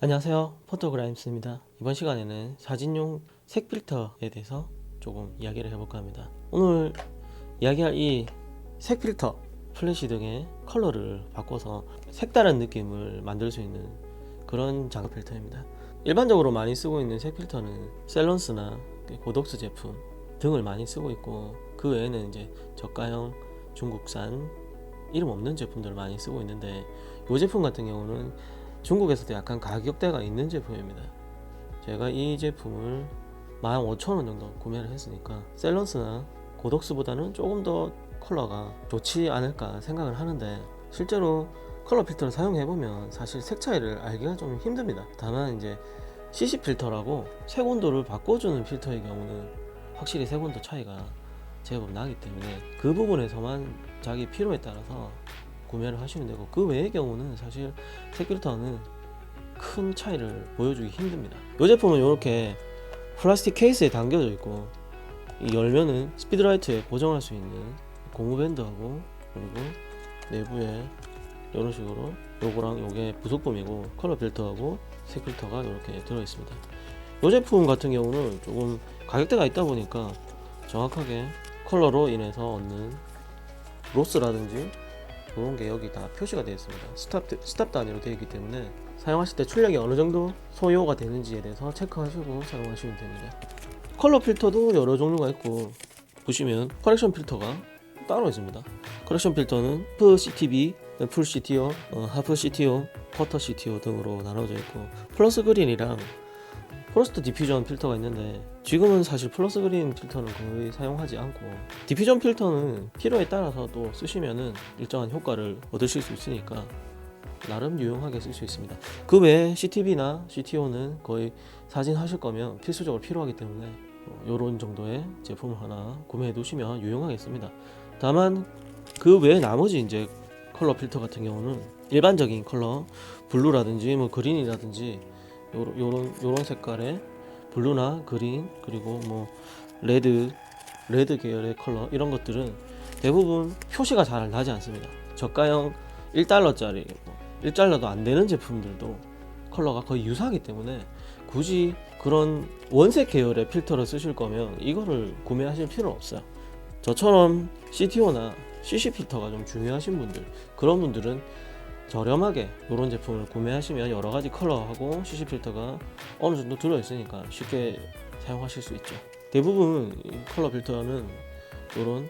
안녕하세요, 포토그라임스입니다. 이번 시간에는 사진용 색 필터에 대해서 조금 이야기를 해볼까 합니다. 오늘 이야기할 이 색 필터, 플래시 등의 컬러를 바꿔서 색다른 느낌을 만들 수 있는 그런 작업 필터입니다. 일반적으로 많이 쓰고 있는 색 필터는 셀런스나 고독스 제품 등을 많이 쓰고 있고, 그 외에는 이제 저가형 중국산 이름 없는 제품들을 많이 쓰고 있는데, 이 제품 같은 경우는 중국에서도 약간 가격대가 있는 제품입니다. 제가 이 제품을 15,000원 정도 구매를 했으니까 셀런스나 고독스보다는 조금 더 컬러가 좋지 않을까 생각을 하는데, 실제로 컬러 필터를 사용해보면 사실 색 차이를 알기가 좀 힘듭니다. 다만 이제 CC 필터라고 색 온도를 바꿔주는 필터의 경우는 확실히 색 온도 차이가 제법 나기 때문에 그 부분에서만 자기 필요에 따라서 구매를 하시면 되고, 그 외의 경우는 사실 색 필터는 큰 차이를 보여주기 힘듭니다. 이 제품은 이렇게 플라스틱 케이스에 담겨져 있고, 이 열면은 스피드라이트에 고정할 수 있는 고무 밴드하고, 그리고 내부에 이런 식으로 요거랑 요게 부속품이고 컬러 필터하고 색 필터가 이렇게 들어 있습니다. 이 제품 같은 경우는 조금 가격대가 있다 보니까 정확하게 컬러로 인해서 얻는 로스라든지 이런 게 여기 다 표시가 되어 있습니다. 스탑 단위로 되어 있기 때문에 사용하실 때 출력이 어느 정도 소요가 되는지에 대해서 체크하시고 사용하시면 됩니다. 컬러 필터도 여러 종류가 있고, 보시면 커렉션 필터가 따로 있습니다. 커렉션 필터는 하프 CTB, 풀 CTO, 하프 CTO, 쿼터 CTO 등으로 나눠져 있고, 플러스 그린이랑 포스트 디퓨전 필터가 있는데, 지금은 사실 플러스 그린 필터는 거의 사용하지 않고, 디퓨전 필터는 필요에 따라서 또 쓰시면은 일정한 효과를 얻으실 수 있으니까 나름 유용하게 쓸 수 있습니다. 그 외에 CTB나 CTO는 거의 사진 하실 거면 필수적으로 필요하기 때문에 이런 정도의 제품을 하나 구매해 두시면 유용하겠습니다. 다만 그 외에 나머지 이제 컬러 필터 같은 경우는 일반적인 컬러, 블루라든지 뭐 그린이라든지 요런 색깔의 블루나 그린, 그리고 뭐 레드 계열의 컬러, 이런 것들은 대부분 표시가 잘 나지 않습니다. 저가형 1달러짜리 1달러도 안 되는 제품들도 컬러가 거의 유사하기 때문에 굳이 그런 원색 계열의 필터를 쓰실 거면 이거를 구매하실 필요는 없어요. 저처럼 CTO나 CC 필터가 좀 중요하신 분들, 그런 분들은 저렴하게 이런 제품을 구매하시면 여러가지 컬러하고 CC 필터가 어느 정도 들어있으니까 쉽게 사용하실 수 있죠. 대부분 컬러 필터는 이런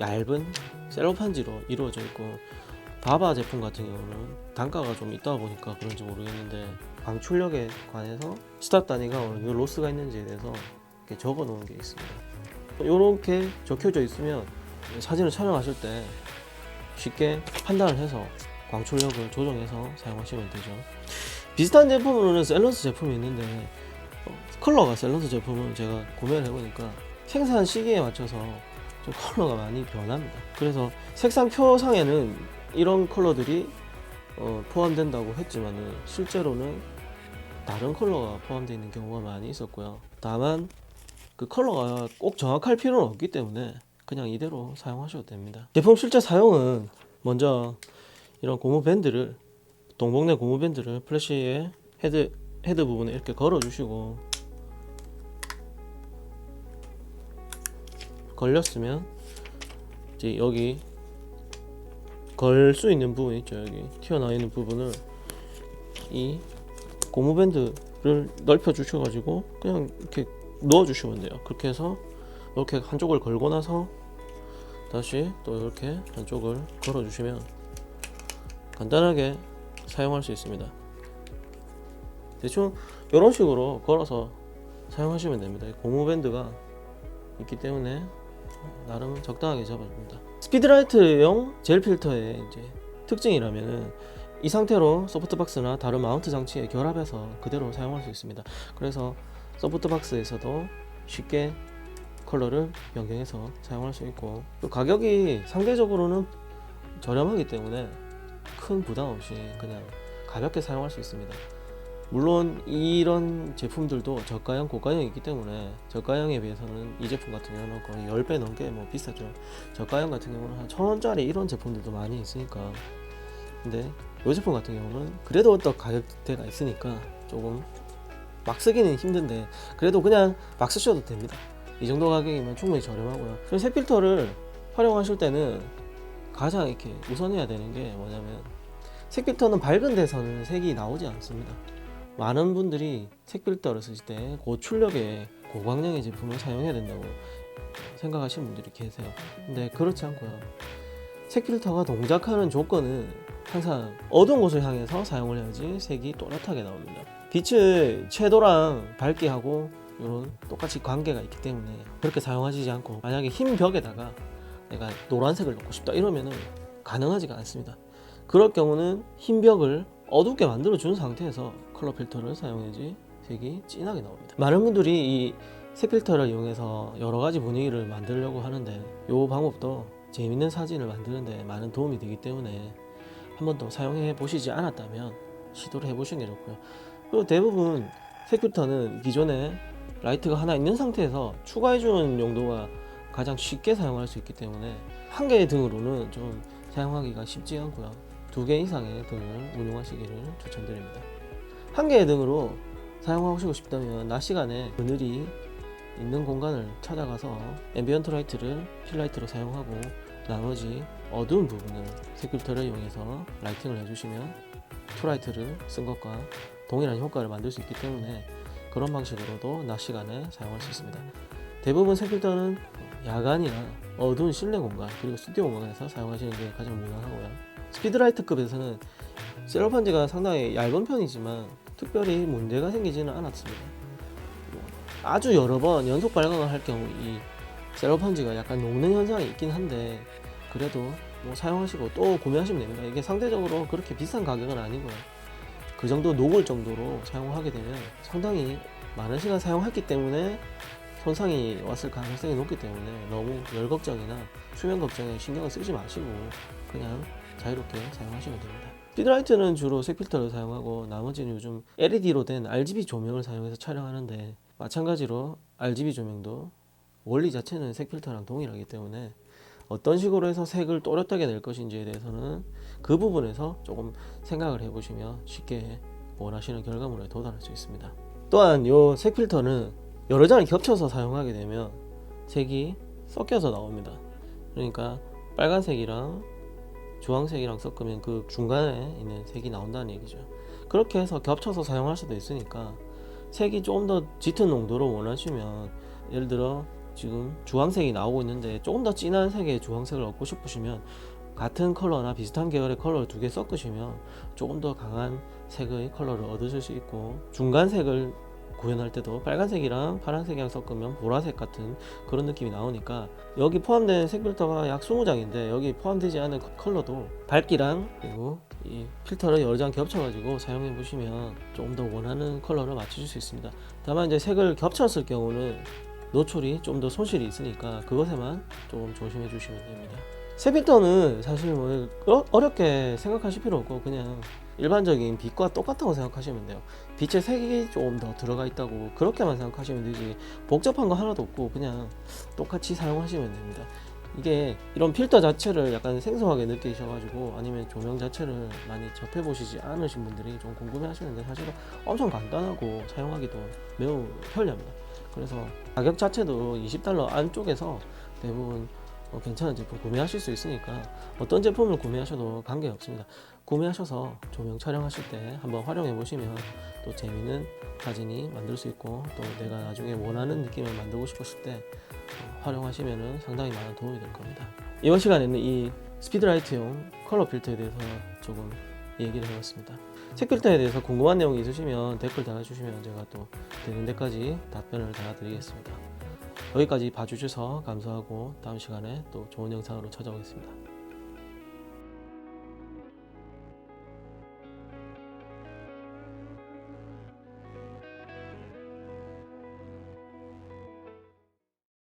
얇은 셀로판지로 이루어져 있고, 바바 제품 같은 경우는 단가가 좀 있다 보니까 그런지 모르겠는데, 방출력에 관해서 스탑 단위가 어느 정도 로스가 있는지에 대해서 이렇게 적어 놓은 게 있습니다. 이렇게 적혀져 있으면 사진을 촬영하실 때 쉽게 판단을 해서 광출력을 조정해서 사용하시면 되죠. 비슷한 제품으로는 셀런스 제품이 있는데, 컬러가 셀런스 제품은 제가 구매를 해보니까 생산 시기에 맞춰서 좀 컬러가 많이 변합니다. 그래서 색상 표상에는 이런 컬러들이 포함된다고 했지만은 실제로는 다른 컬러가 포함되어 있는 경우가 많이 있었고요. 다만 그 컬러가 꼭 정확할 필요는 없기 때문에 그냥 이대로 사용하셔도 됩니다. 제품 실제 사용은 먼저 이런 고무 밴드를, 동봉내 고무 밴드를 플래시의 헤드 부분에 이렇게 걸어 주시고, 걸렸으면 이제 여기 걸 수 있는 부분 있죠, 여기 튀어나와 있는 부분을 이 고무 밴드를 넓혀 주셔가지고 그냥 이렇게 넣어 주시면 돼요. 그렇게 해서 이렇게 한쪽을 걸고 나서 다시 또 이렇게 한쪽을 걸어 주시면 간단하게 사용할 수 있습니다. 대충 이런 식으로 걸어서 사용하시면 됩니다. 고무 밴드가 있기 때문에 나름 적당하게 잡아줍니다. 스피드라이트용 젤 필터의 이제 특징이라면은 이 상태로 소프트박스나 다른 마운트 장치에 결합해서 그대로 사용할 수 있습니다. 그래서 소프트박스에서도 쉽게 컬러를 변경해서 사용할 수 있고, 또 가격이 상대적으로는 저렴하기 때문에 큰 부담 없이 그냥 가볍게 사용할 수 있습니다. 물론 이런 제품들도 저가형, 고가형이 있기 때문에 저가형에 비해서는 이 제품 같은 경우는 거의 10배 넘게 비싸죠. 저가형 같은 경우는 한 1,000원짜리 이런 제품들도 많이 있으니까. 근데 이 제품 같은 경우는 그래도 또 가격대가 있으니까 조금 막 쓰기는 힘든데 그래도 그냥 막 쓰셔도 됩니다. 이 정도 가격이면 충분히 저렴하고요. 그럼 색 필터를 활용하실 때는 가장 이렇게 우선해야 되는 게 뭐냐면, 색 필터는 밝은 데서는 색이 나오지 않습니다. 많은 분들이 색 필터를 쓰실 때 고출력의 고광량의 제품을 사용해야 된다고 생각하시는 분들이 계세요. 근데 그렇지 않고요. 색 필터가 동작하는 조건은 항상 어두운 곳을 향해서 사용을 해야지 색이 또렷하게 나옵니다. 빛의 채도랑 밝기하고 이런 똑같이 관계가 있기 때문에 그렇게 사용하시지 않고, 만약에 흰 벽에다가 내가 노란색을 넣고 싶다 이러면은 가능하지가 않습니다. 그럴 경우는 흰 벽을 어둡게 만들어 준 상태에서 컬러 필터를 사용해야지 색이 진하게 나옵니다. 많은 분들이 이 색 필터를 이용해서 여러 가지 분위기를 만들려고 하는데, 이 방법도 재밌는 사진을 만드는데 많은 도움이 되기 때문에 한 번도 사용해 보시지 않았다면 시도를 해보시는 게 좋고요. 그리고 대부분 색 필터는 기존에 라이트가 하나 있는 상태에서 추가해주는 용도가 가장 쉽게 사용할 수 있기 때문에 한 개의 등으로는 좀 사용하기가 쉽지 않고요. 2개 이상의 등을 운용하시기를 추천드립니다. 한 개의 등으로 사용하고 싶다면 낮 시간에 그늘이 있는 공간을 찾아가서 앰비언트 라이트를 필라이트로 사용하고, 나머지 어두운 부분을 색 필터를 이용해서 라이팅을 해주시면 투라이트를 쓴 것과 동일한 효과를 만들 수 있기 때문에 그런 방식으로도 낮 시간에 사용할 수 있습니다. 대부분 색 필터는 야간이나 어두운 실내 공간 그리고 스튜디오 공간에서 사용하시는 게 가장 무난하고요. 스피드라이트급에서는 셀로판지가 상당히 얇은 편이지만 특별히 문제가 생기지는 않았습니다. 아주 여러 번 연속 발광을 할 경우 이 셀로판지가 약간 녹는 현상이 있긴 한데, 그래도 뭐 사용하시고 또 구매하시면 됩니다. 이게 상대적으로 그렇게 비싼 가격은 아니고요. 그 정도 녹을 정도로 사용하게 되면 상당히 많은 시간 사용했기 때문에 손상이 왔을 가능성이 높기 때문에 너무 열 걱정이나 수면 걱정에 신경을 쓰지 마시고 그냥 자유롭게 사용하시면 됩니다. 스피드라이트는 주로 색 필터를 사용하고, 나머지는 요즘 LED로 된 RGB 조명을 사용해서 촬영하는데, 마찬가지로 RGB 조명도 원리 자체는 색 필터랑 동일하기 때문에 어떤 식으로 해서 색을 또렷하게 낼 것인지에 대해서는 그 부분에서 조금 생각을 해보시면 쉽게 원하시는 결과물에 도달할 수 있습니다. 또한 이 색 필터는 여러 장을 겹쳐서 사용하게 되면 색이 섞여서 나옵니다. 그러니까 빨간색이랑 주황색이랑 섞으면 그 중간에 있는 색이 나온다는 얘기죠. 그렇게 해서 겹쳐서 사용할 수도 있으니까 색이 조금 더 짙은 농도로 원하시면, 예를 들어 지금 주황색이 나오고 있는데 조금 더 진한 색의 주황색을 얻고 싶으시면 같은 컬러나 비슷한 계열의 컬러를 2개 섞으시면 조금 더 강한 색의 컬러를 얻으실 수 있고, 중간 색을 구현할 때도 빨간색이랑 파란색이랑 섞으면 보라색 같은 그런 느낌이 나오니까, 여기 포함된 색 필터가 약 20장인데 여기 포함되지 않은 컬러도 밝기랑 그리고 이 필터를 여러 장 겹쳐가지고 사용해 보시면 조금 더 원하는 컬러를 맞추실 수 있습니다. 다만 이제 색을 겹쳤을 경우는 노출이 좀 더 손실이 있으니까 그것에만 조금 조심해 주시면 됩니다. 색 필터는 사실 뭐 어렵게 생각하실 필요 없고 그냥 일반적인 빛과 똑같다고 생각하시면 돼요. 빛의 색이 조금 더 들어가 있다고 그렇게만 생각하시면 되지, 복잡한 거 하나도 없고 그냥 똑같이 사용하시면 됩니다. 이게 이런 필터 자체를 약간 생소하게 느끼셔가지고, 아니면 조명 자체를 많이 접해보시지 않으신 분들이 좀 궁금해 하시는데, 사실은 엄청 간단하고 사용하기도 매우 편리합니다. 그래서 가격 자체도 $20 안쪽에서 대부분 괜찮은 제품 구매하실 수 있으니까 어떤 제품을 구매하셔도 관계없습니다. 구매하셔서 조명 촬영하실 때 한번 활용해 보시면 또 재미있는 사진이 만들 수 있고, 또 내가 나중에 원하는 느낌을 만들고 싶으실 때 활용하시면 상당히 많은 도움이 될 겁니다. 이번 시간에는 이 스피드라이트용 컬러 필터에 대해서 조금 얘기를 해봤습니다. 색 필터에 대해서 궁금한 내용이 있으시면 댓글 달아주시면 제가 또 되는 데까지 답변을 달아드리겠습니다. 여기까지 봐주셔서 감사하고 다음 시간에 또 좋은 영상으로 찾아오겠습니다.